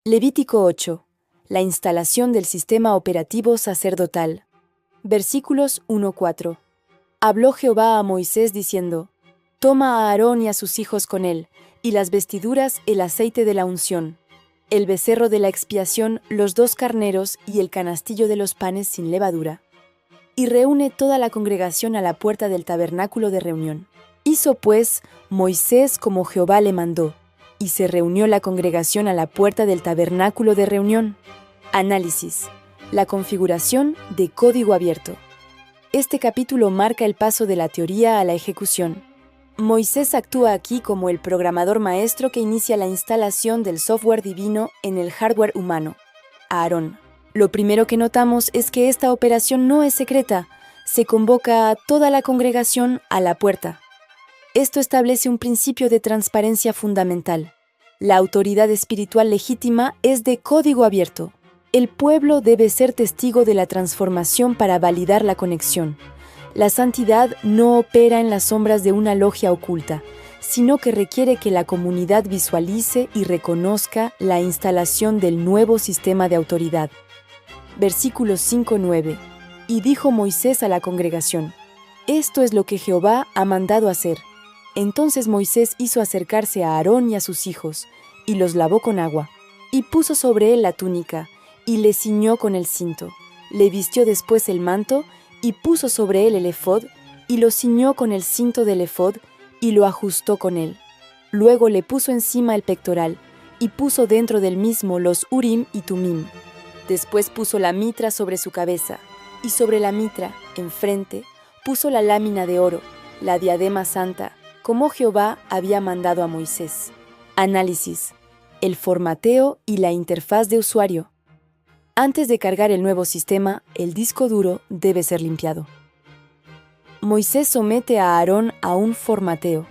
Levítico 8. La instalación del sistema operativo sacerdotal. Versículos 1-4. Habló Jehová a Moisés diciendo: Toma a Aarón y a sus hijos con él, y las vestiduras, el aceite de la unción, el becerro de la expiación, los 2 carneros y el canastillo de los panes sin levadura. Y reúne toda la congregación a la puerta del tabernáculo de reunión. Hizo pues Moisés como Jehová le mandó, y se reunió la congregación a la puerta del tabernáculo de reunión. Análisis. La configuración de código abierto. Este capítulo marca el paso de la teoría a la ejecución. Moisés actúa aquí como el programador maestro que inicia la instalación del software divino en el hardware humano, Aarón. Lo primero que notamos es que esta operación no es secreta, se convoca a toda la congregación a la puerta. Esto establece un principio de transparencia fundamental. La autoridad espiritual legítima es de código abierto. El pueblo debe ser testigo de la transformación para validar la conexión. La santidad no opera en las sombras de una logia oculta, sino que requiere que la comunidad visualice y reconozca la instalación del nuevo sistema de autoridad. Versículos 5-9. Y dijo Moisés a la congregación: Esto es lo que Jehová ha mandado hacer. Entonces Moisés hizo acercarse a Aarón y a sus hijos, y los lavó con agua, y puso sobre él la túnica, y le ciñó con el cinto. Le vistió después el manto, y puso sobre él el efod, y lo ciñó con el cinto del efod, y lo ajustó con él. Luego le puso encima el pectoral, y puso dentro del mismo los urim y tumim. Después puso la mitra sobre su cabeza, y sobre la mitra, enfrente, puso la lámina de oro, la diadema santa, como Jehová había mandado a Moisés. Análisis. El formateo y la interfaz de usuario. Antes de cargar el nuevo sistema, el disco duro debe ser limpiado. Moisés somete a Aarón a un formateo,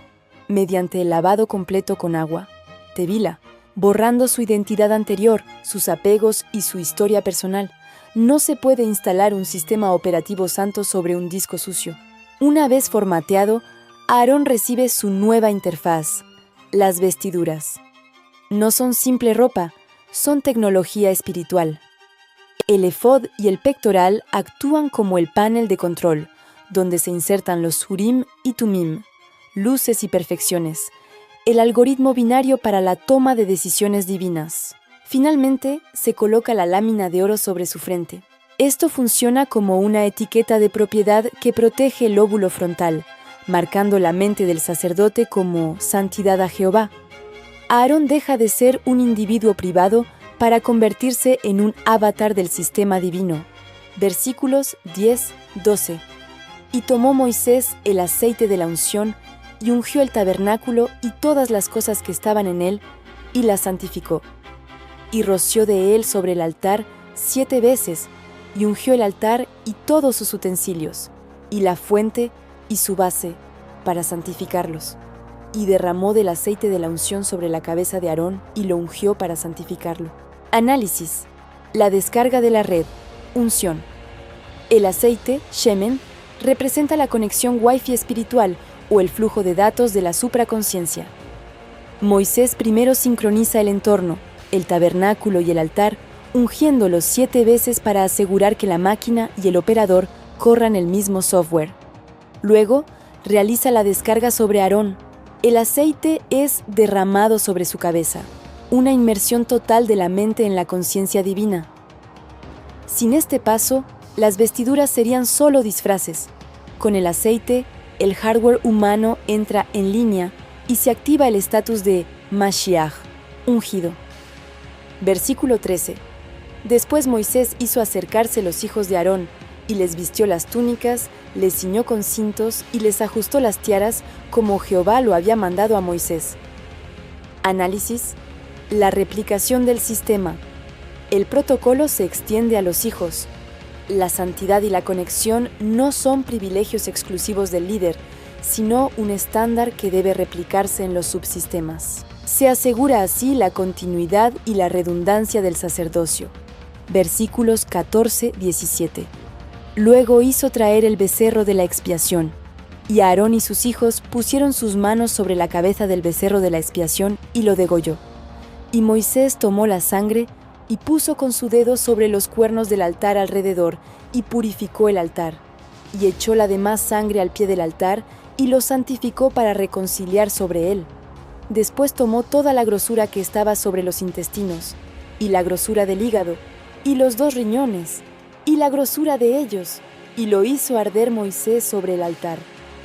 mediante el lavado completo con agua, tevila, borrando su identidad anterior, sus apegos y su historia personal. No se puede instalar un sistema operativo santo sobre un disco sucio. Una vez formateado, Aarón recibe su nueva interfaz, las vestiduras. No son simple ropa, son tecnología espiritual. El efod y el pectoral actúan como el panel de control, donde se insertan los urim y tumim, luces y perfecciones, el algoritmo binario para la toma de decisiones divinas. Finalmente, se coloca la lámina de oro sobre su frente. Esto funciona como una etiqueta de propiedad que protege el lóbulo frontal, marcando la mente del sacerdote como santidad a Jehová. Aarón deja de ser un individuo privado para convertirse en un avatar del sistema divino. Versículos 10-12. Y tomó Moisés el aceite de la unción, y ungió el tabernáculo y todas las cosas que estaban en él, y las santificó. Y roció de él sobre el altar 7 veces, y ungió el altar y todos sus utensilios, y la fuente y su base, para santificarlos. Y derramó del aceite de la unción sobre la cabeza de Aarón, y lo ungió para santificarlo. Análisis. La descarga de la red, unción. El aceite, shemen, representa la conexión Wi-Fi espiritual o el flujo de datos de la supraconciencia. Moisés primero sincroniza el entorno, el tabernáculo y el altar, ungiéndolos 7 veces para asegurar que la máquina y el operador corran el mismo software. Luego, realiza la descarga sobre Aarón. El aceite es derramado sobre su cabeza, una inmersión total de la mente en la conciencia divina. Sin este paso, las vestiduras serían solo disfraces. Con el aceite, el hardware humano entra en línea y se activa el estatus de Mashiach, ungido. Versículo 13. Después Moisés hizo acercarse los hijos de Aarón, y les vistió las túnicas, les ciñó con cintos y les ajustó las tiaras como Jehová lo había mandado a Moisés. Análisis. La replicación del sistema. El protocolo se extiende a los hijos. La santidad y la conexión no son privilegios exclusivos del líder, sino un estándar que debe replicarse en los subsistemas. Se asegura así la continuidad y la redundancia del sacerdocio. Versículos 14-17. Luego hizo traer el becerro de la expiación, y Aarón y sus hijos pusieron sus manos sobre la cabeza del becerro de la expiación y lo degolló. Y Moisés tomó la sangre y puso con su dedo sobre los cuernos del altar alrededor, y purificó el altar, y echó la demás sangre al pie del altar, y lo santificó para reconciliar sobre él. Después tomó toda la grosura que estaba sobre los intestinos, y la grosura del hígado, y los 2 riñones, y la grosura de ellos, y lo hizo arder Moisés sobre el altar.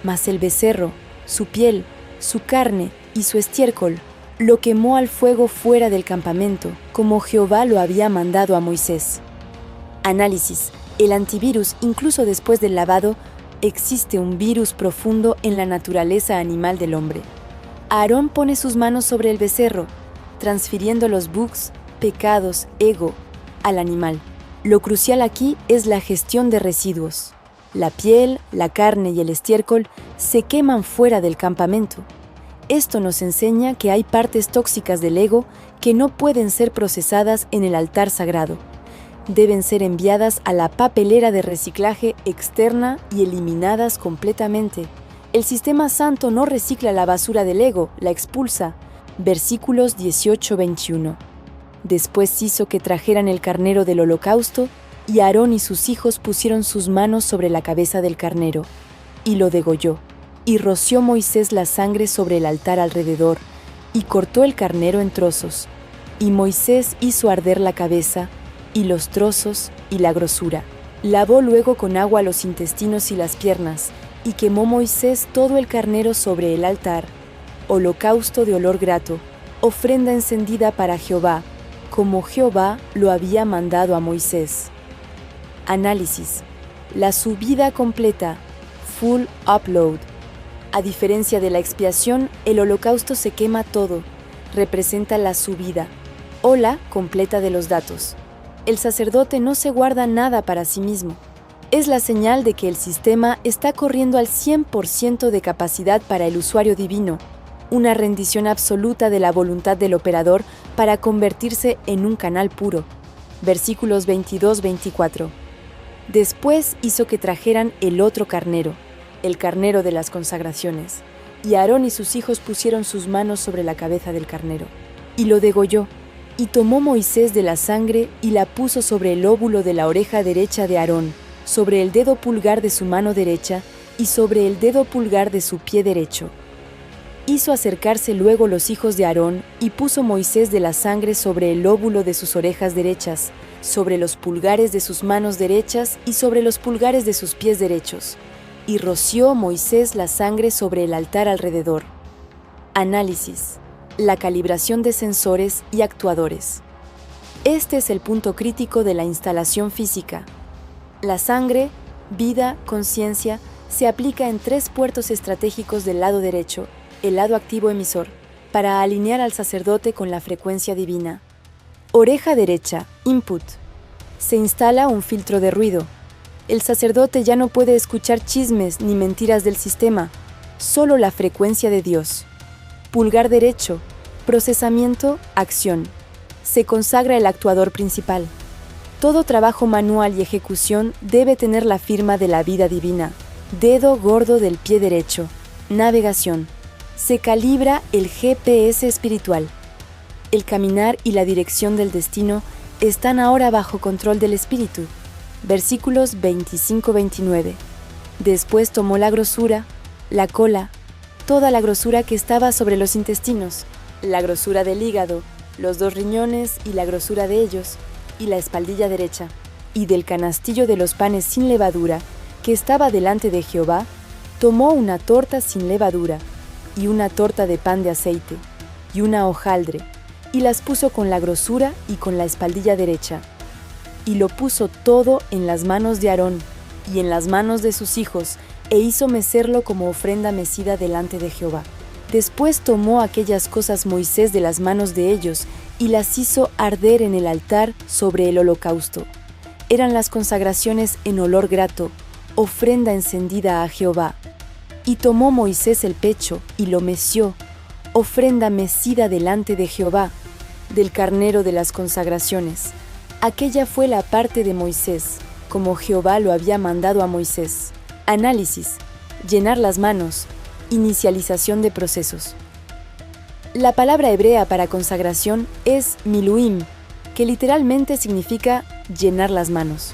Mas el becerro, su piel, su carne y su estiércol, lo quemó al fuego fuera del campamento, como Jehová lo había mandado a Moisés. Análisis. El antivirus, incluso después del lavado, existe un virus profundo en la naturaleza animal del hombre. Aarón pone sus manos sobre el becerro, transfiriendo los bugs, pecados, ego, al animal. Lo crucial aquí es la gestión de residuos. La piel, la carne y el estiércol se queman fuera del campamento. Esto nos enseña que hay partes tóxicas del ego que no pueden ser procesadas en el altar sagrado. Deben ser enviadas a la papelera de reciclaje externa y eliminadas completamente. El sistema santo no recicla la basura del ego, la expulsa. Versículos 18-21. Después hizo que trajeran el carnero del holocausto, y Aarón y sus hijos pusieron sus manos sobre la cabeza del carnero, y lo degolló. Y roció Moisés la sangre sobre el altar alrededor, y cortó el carnero en trozos. Y Moisés hizo arder la cabeza, y los trozos, y la grosura. Lavó luego con agua los intestinos y las piernas, y quemó Moisés todo el carnero sobre el altar, holocausto de olor grato, ofrenda encendida para Jehová, como Jehová lo había mandado a Moisés. Análisis. La subida completa, full upload. A diferencia de la expiación, el holocausto se quema todo, representa la subida, ola completa de los datos. El sacerdote no se guarda nada para sí mismo. Es la señal de que el sistema está corriendo al 100% de capacidad para el usuario divino, una rendición absoluta de la voluntad del operador para convertirse en un canal puro. Versículos 22-24. Después hizo que trajeran el otro carnero, el carnero de las consagraciones, y Aarón y sus hijos pusieron sus manos sobre la cabeza del carnero, y lo degolló, y tomó Moisés de la sangre y la puso sobre el óvulo de la oreja derecha de Aarón, sobre el dedo pulgar de su mano derecha y sobre el dedo pulgar de su pie derecho. Hizo acercarse luego los hijos de Aarón, y puso Moisés de la sangre sobre el óvulo de sus orejas derechas, sobre los pulgares de sus manos derechas y sobre los pulgares de sus pies derechos. Y roció Moisés la sangre sobre el altar alrededor. Análisis. La calibración de sensores y actuadores. Este es el punto crítico de la instalación física. La sangre, vida, conciencia, se aplica en 3 puertos estratégicos del lado derecho, el lado activo emisor, para alinear al sacerdote con la frecuencia divina. Oreja derecha, input. Se instala un filtro de ruido. El sacerdote ya no puede escuchar chismes ni mentiras del sistema, solo la frecuencia de Dios. Pulgar derecho, procesamiento, acción. Se consagra el actuador principal. Todo trabajo manual y ejecución debe tener la firma de la vida divina. Dedo gordo del pie derecho, navegación. Se calibra el GPS espiritual. El caminar y la dirección del destino están ahora bajo control del Espíritu. Versículos 25-29. Después tomó la grosura, la cola, toda la grosura que estaba sobre los intestinos, la grosura del hígado, los 2 riñones y la grosura de ellos, y la espaldilla derecha, y del canastillo de los panes sin levadura, que estaba delante de Jehová, tomó una torta sin levadura, y una torta de pan de aceite, y una hojaldre, y las puso con la grosura y con la espaldilla derecha. Y lo puso todo en las manos de Aarón, y en las manos de sus hijos, e hizo mecerlo como ofrenda mecida delante de Jehová. Después tomó aquellas cosas Moisés de las manos de ellos, y las hizo arder en el altar sobre el holocausto. Eran las consagraciones en olor grato, ofrenda encendida a Jehová. Y tomó Moisés el pecho, y lo meció, ofrenda mecida delante de Jehová, del carnero de las consagraciones. Aquella fue la parte de Moisés, como Jehová lo había mandado a Moisés. Análisis. Llenar las manos. Inicialización de procesos. La palabra hebrea para consagración es miluim, que literalmente significa llenar las manos.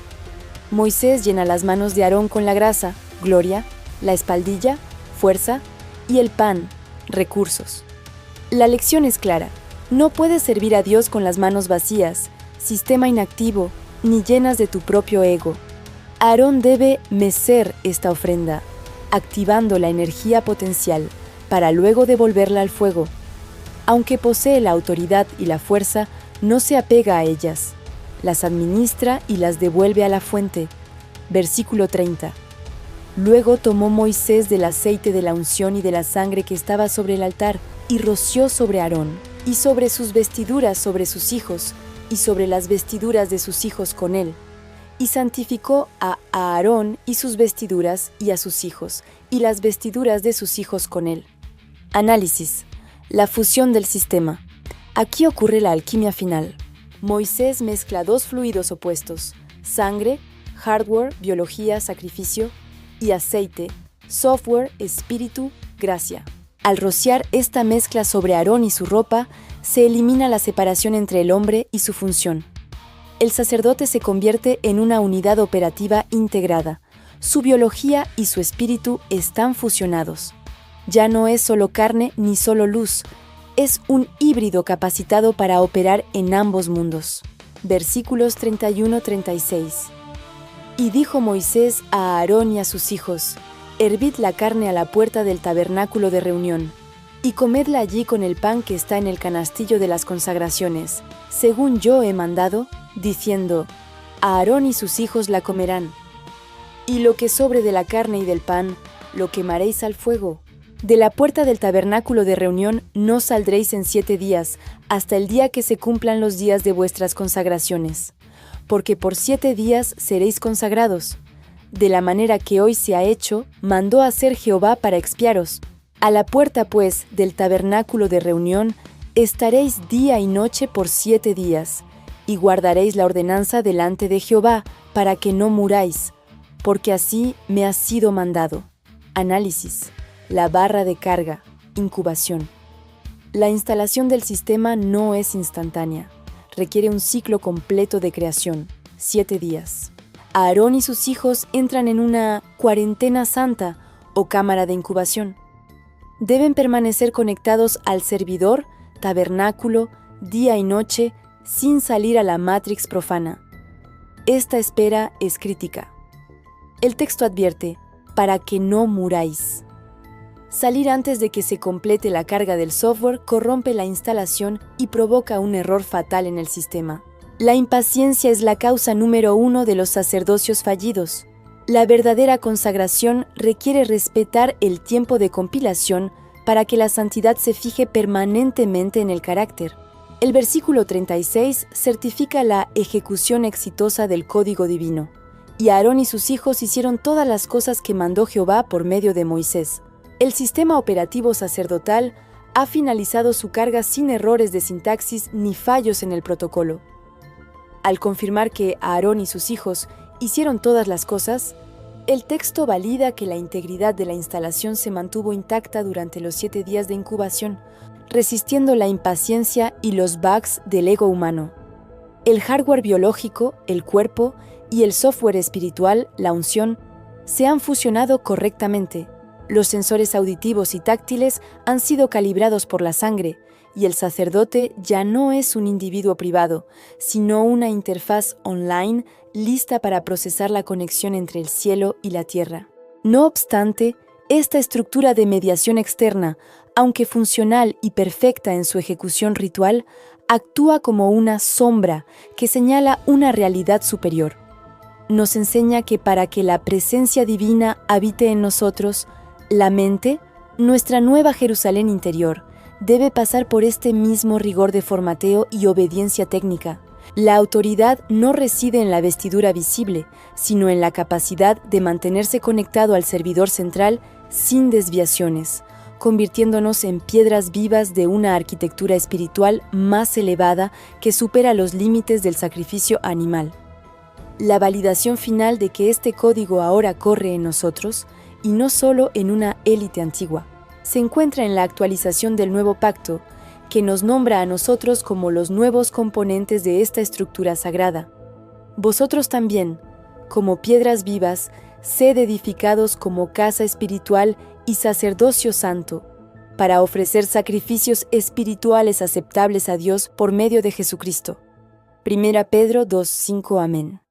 Moisés llena las manos de Aarón con la grasa, gloria, la espaldilla, fuerza, y el pan, recursos. La lección es clara: no puedes servir a Dios con las manos vacías, sistema inactivo, ni llenas de tu propio ego. Aarón debe mecer esta ofrenda, activando la energía potencial para luego devolverla al fuego. Aunque posee la autoridad y la fuerza, no se apega a ellas. Las administra y las devuelve a la fuente. Versículo 30. Luego tomó Moisés del aceite de la unción y de la sangre que estaba sobre el altar, y roció sobre Aarón, y sobre sus vestiduras sobre sus hijos, y sobre las vestiduras de sus hijos con él. Y santificó a Aarón y sus vestiduras, y a sus hijos, y las vestiduras de sus hijos con él. Análisis. La fusión del sistema. Aquí ocurre la alquimia final. Moisés mezcla dos fluidos opuestos: sangre, hardware, biología, sacrificio, y aceite, software, espíritu, gracia. Al rociar esta mezcla sobre Aarón y su ropa, se elimina la separación entre el hombre y su función. El sacerdote se convierte en una unidad operativa integrada. Su biología y su espíritu están fusionados. Ya no es solo carne ni solo luz, es un híbrido capacitado para operar en ambos mundos. Versículos 31-36. Y dijo Moisés a Aarón y a sus hijos: hervid la carne a la puerta del tabernáculo de reunión, y comedla allí con el pan que está en el canastillo de las consagraciones, según yo he mandado, diciendo: Aarón y sus hijos la comerán. Y lo que sobre de la carne y del pan, lo quemaréis al fuego. De la puerta del tabernáculo de reunión no saldréis en 7 días, hasta el día que se cumplan los días de vuestras consagraciones, porque por 7 días seréis consagrados. De la manera que hoy se ha hecho, mandó hacer Jehová para expiaros. A la puerta, pues, del tabernáculo de reunión, estaréis día y noche por 7 días, y guardaréis la ordenanza delante de Jehová, para que no muráis, porque así me ha sido mandado. Análisis. La barra de carga, incubación. La instalación del sistema no es instantánea. Requiere un ciclo completo de creación, 7 días. Aarón y sus hijos entran en una cuarentena santa o cámara de incubación. Deben permanecer conectados al servidor, tabernáculo, día y noche, sin salir a la matrix profana. Esta espera es crítica. El texto advierte: para que no muráis. Salir antes de que se complete la carga del software corrompe la instalación y provoca un error fatal en el sistema. La impaciencia es la causa número 1 de los sacerdocios fallidos. La verdadera consagración requiere respetar el tiempo de compilación para que la santidad se fije permanentemente en el carácter. El versículo 36 certifica la ejecución exitosa del código divino. Y Aarón y sus hijos hicieron todas las cosas que mandó Jehová por medio de Moisés. El sistema operativo sacerdotal ha finalizado su carga sin errores de sintaxis ni fallos en el protocolo. Al confirmar que Aarón y sus hijos hicieron todas las cosas, el texto valida que la integridad de la instalación se mantuvo intacta durante los 7 días de incubación, resistiendo la impaciencia y los bugs del ego humano. El hardware biológico, el cuerpo, y el software espiritual, la unción, se han fusionado correctamente. Los sensores auditivos y táctiles han sido calibrados por la sangre, y el sacerdote ya no es un individuo privado, sino una interfaz online lista para procesar la conexión entre el cielo y la tierra. No obstante, esta estructura de mediación externa, aunque funcional y perfecta en su ejecución ritual, actúa como una sombra que señala una realidad superior. Nos enseña que para que la presencia divina habite en nosotros, la mente, nuestra nueva Jerusalén interior, debe pasar por este mismo rigor de formateo y obediencia técnica. La autoridad no reside en la vestidura visible, sino en la capacidad de mantenerse conectado al servidor central sin desviaciones, convirtiéndonos en piedras vivas de una arquitectura espiritual más elevada que supera los límites del sacrificio animal. La validación final de que este código ahora corre en nosotros, y no solo en una élite antigua, se encuentra en la actualización del nuevo pacto, que nos nombra a nosotros como los nuevos componentes de esta estructura sagrada. Vosotros también, como piedras vivas, sed edificados como casa espiritual y sacerdocio santo, para ofrecer sacrificios espirituales aceptables a Dios por medio de Jesucristo. 1 Pedro 2:5. Amén.